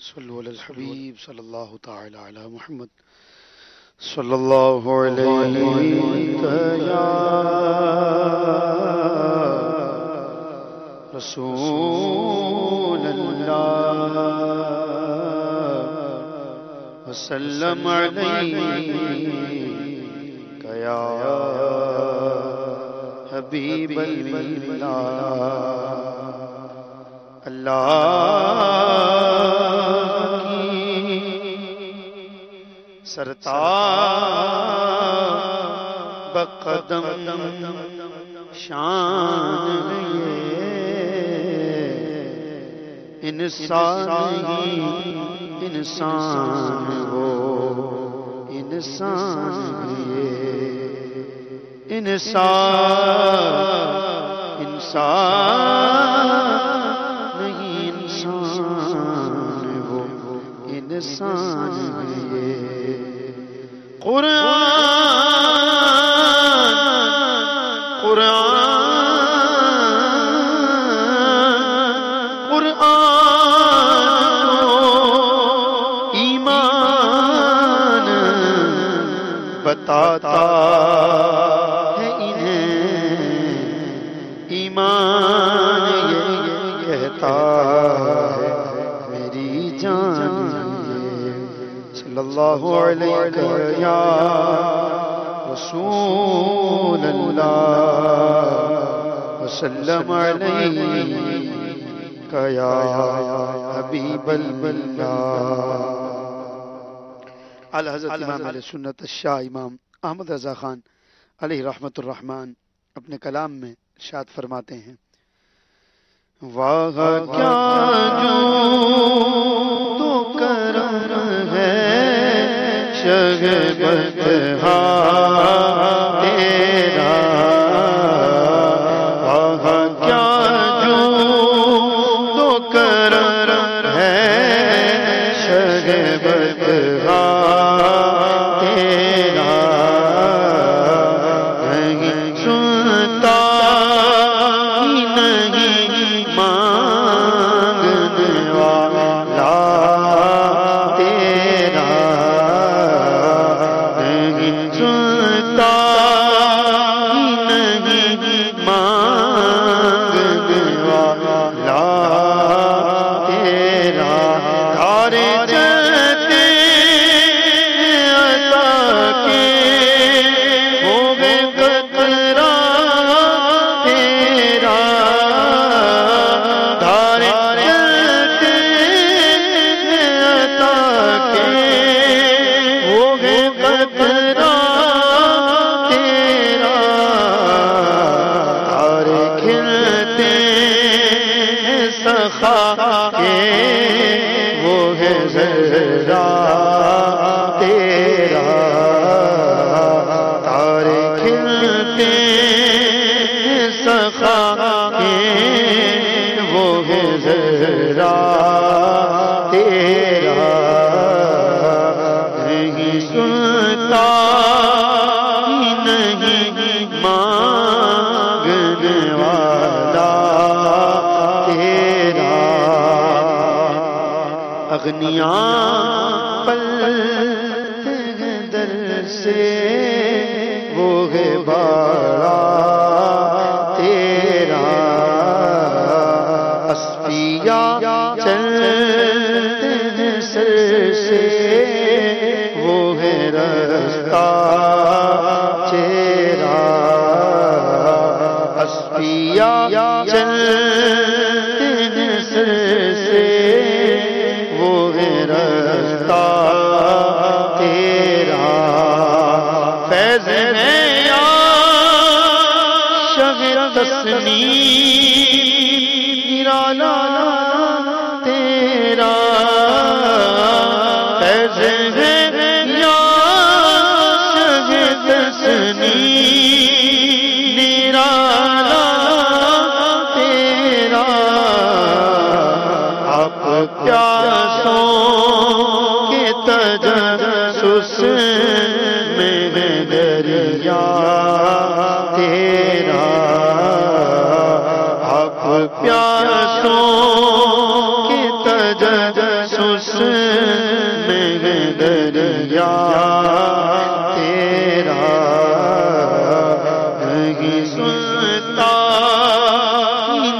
صلو علی الحبیب صلی اللہ تعالی علی محمد صلی اللہ علیہ یا رسول اللہ وسلم علیک یا حبیب اللہ اللہ کی سرتاب بقدم شان یہ انسان ہی انسان ہو انسان یہ انسان نہیں انسان وہ انسان یہ قرآن ایمان بتاتا ہے انہیں ایمان یہ کہتا ہے میری جان صلی اللہ علیہ یا رسول اللہ وسلم علیک یا حبیب اللہ۔ اعلی حضرت امام علیہ سنت الشاہ امام احمد رضا خان علیہ رحمت الرحمن اپنے کلام میں ارشاد فرماتے ہیں واہ کیا جو تو کرم ہے شگفت تیرا واہ کیا جو تو کرم ہے شگفت اغنیاں پلتے ہیں در سے وہ ہے بڑا تیرا اسفیاء چلتے ہیں سر سے وہ ہے رستہ تیرا اسفیاء چلتے ہیں سر سے وہ ہے رستہ تیرا فیض ہے یا شہ تسنیم نرالا تیرا فیض ہے یا شہ تسنیم نرالا تیرا آپ پیاسوں کے تجسس میں دریا تیرا آپ پیاسوں کے تجسس اس میں دریا تیرا نہیں سنتا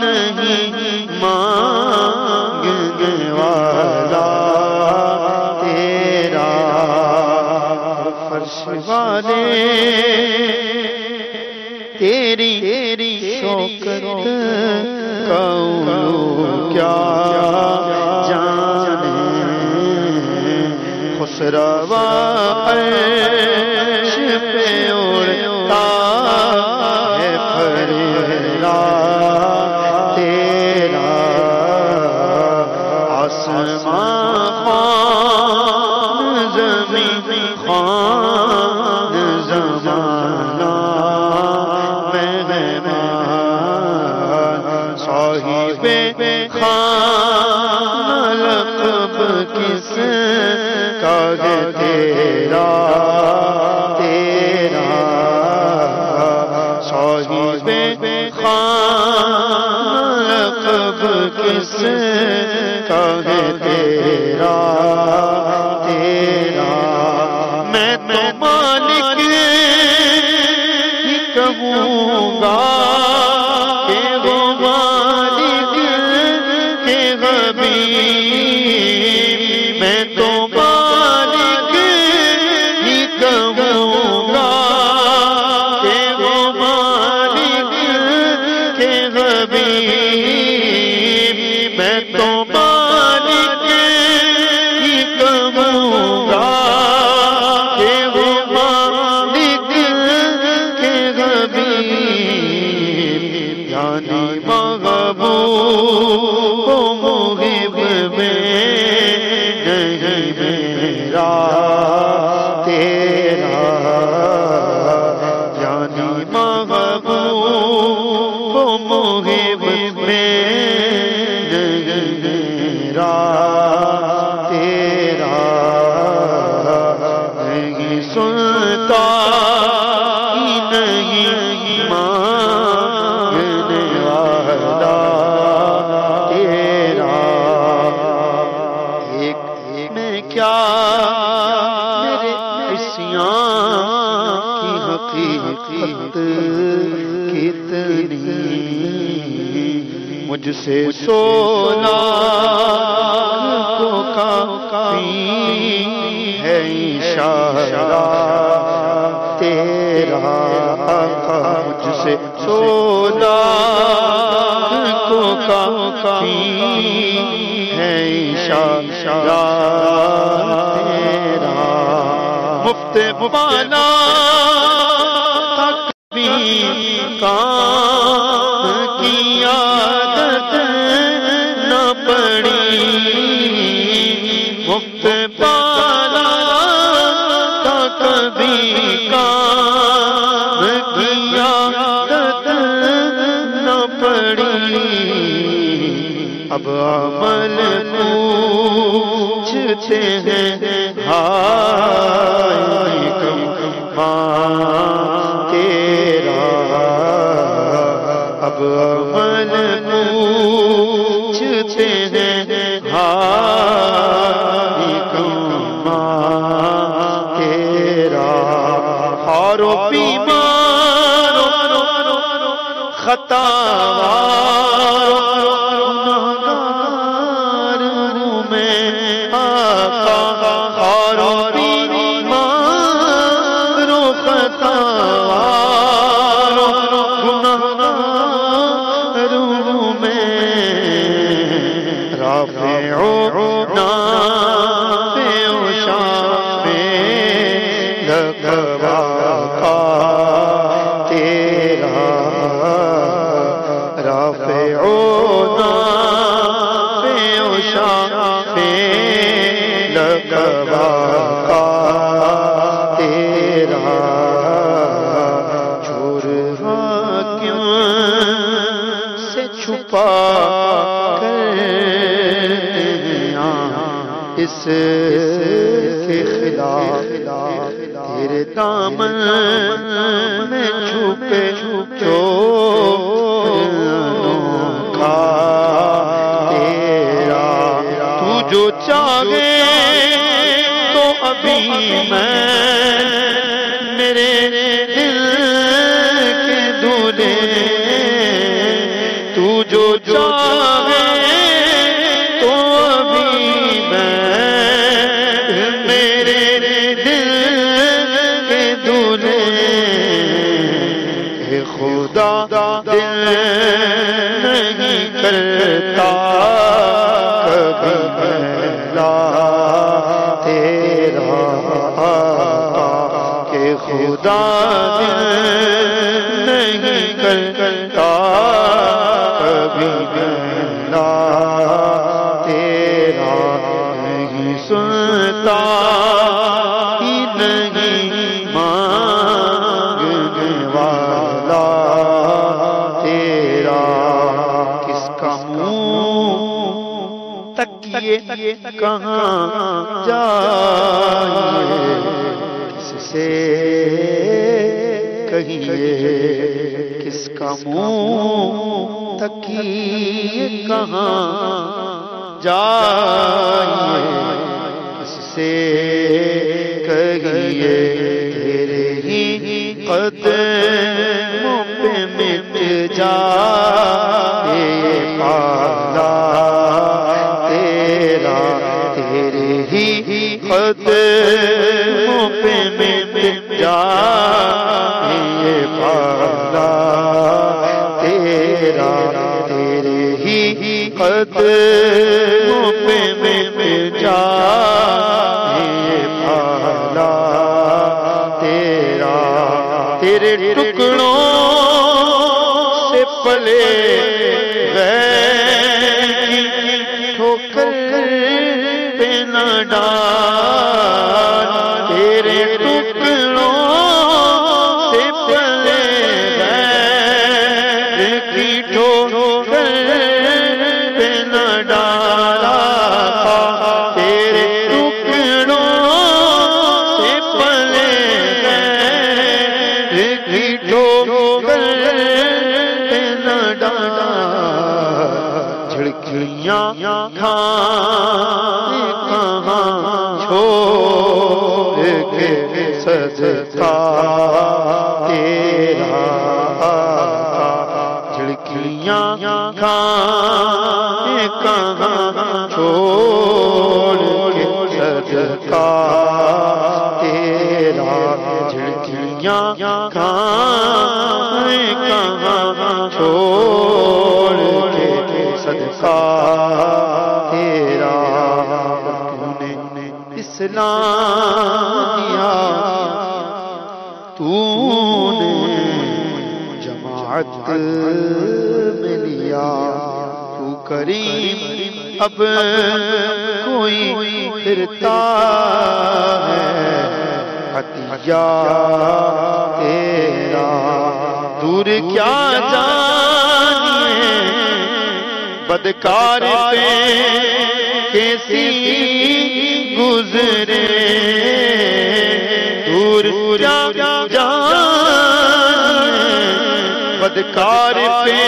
نہیں مانگنے والا تیرا فرش والے تیری شوکت کون کیا جانے خسروا عرش پہ اڑتا ہے پھریلا تیرا آسمان خوان زمین خوان زمانہ صاحب خان لقب کس کا ہے تیرا تیرا صاحب خان لقب کس کا ہے تیرا تیرا میں تو مالک ہی کہوں گا میں تو مالک ہی کہوں گا کہ وہ مالک کے حبیب میں تو مالک ہی کہوں گا کہ وہ مالک کے حبیب یعنی محبوب محب میں نہیں میرا تیرا یعنی محبوب محب میں نہیں میرا تیرا نہیں سنتا نہیں مانگنے والا کیا میرے عصیان کی حقیقت کتنی مجھ سے 16 کو کافی ہے اشارہ تیرا آقا مجھ سے 16 کو کافی ہے اشارہ تیرا مفت بالا تکبیر کام کی عادت نہ پڑی مفت بالا تکبیر کام کی عادت نہ پڑی اب عمل پوچھتے ہیں ہائے کماں تیرا اب عمل پوچھتے ہیں ہائے کماں تیرا اور بیمار خطا اس کے خلاف تیرے دامن میں چھپے چوروں کا تیرا تو جو چاہے تو ابھی میں میرے دل کے دولے تو جو چاہے تو ابھی میں میرے دل کے دولے کہ خدا دل نہیں کرتا کبھی میلا تیرا کہ خدا دل نہیں کرتا کبھی میلا تیرا نہیں سنتا ہی نہیں مانگنے والا تیرا کس کا منہ تکیے کہاں جائے کس سے کہیے کس کا منہ تکیے کہاں جائے کس سے کہیے تیرے ہی قدموں پہ مٹ جائے پالا تیرا تیرے ہی قدموں پہ مٹ جائے پالا تیرا تیرے ہی قدموں پہ مٹ جائے پالا تیرا تیرے ٹکڑوں سے پلے غیر کی ٹھوکر پہ نہ ڈال تیرے ٹکڑوں سے پلے غیر کی ٹھوکر پہ نہ ڈالا تیرے ٹکڑوں سے پلے غیر کی ٹھوکر پہ نہ ڈالا جھڑکیاں کھانے کہاں چھوڑ کے صدقہ تیرا جھڑکیاں کھانے کہاں چھوڑ کے صدقہ تیرا جھڑکیاں کھانے کہاں چھوڑ کے صدقہ تیرا تو نے اسلام دیا تو نے جماعت میں لیا تو کریم اب کوئی پھرتا ہے عطیہ تیرا دور کیا جانیے بدکار پہ کیسی گزرے دور کیا جانیے بدکار پہ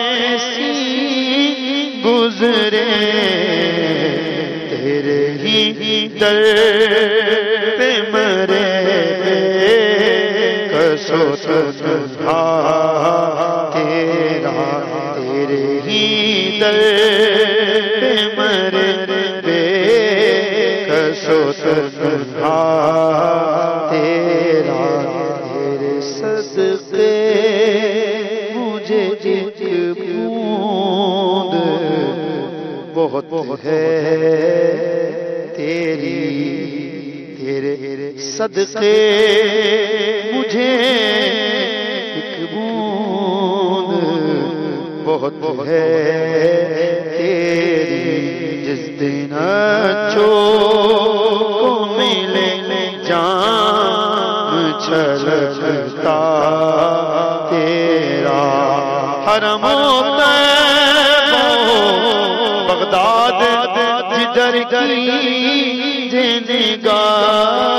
کیسی گزرے تیرے ہی در پہ مرے کسو تنہا تیرا تیرے ہی در پہ مرے بے کسو تنہا تیرا تیرے صدقے مجھے ایک بوند بہت ہے تیری تیرے صدقے مجھے ایک بوند بہت ہے تیری جس دن کو ملے جان چھلکتا تیرا حرم بغداد جدھر کی نگاہ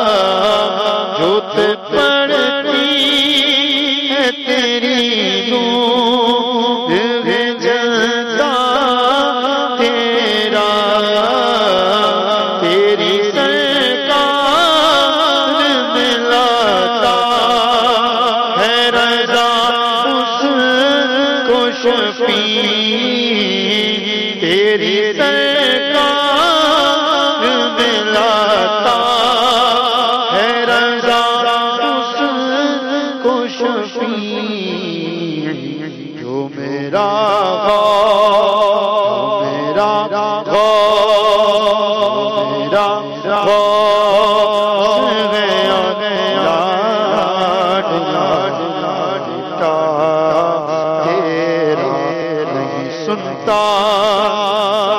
جوت پڑتی ہے تیری نور جلتا تیرا تیری سرکار دلاتا ہے رضا اس کو شفیع جو میرا سنتا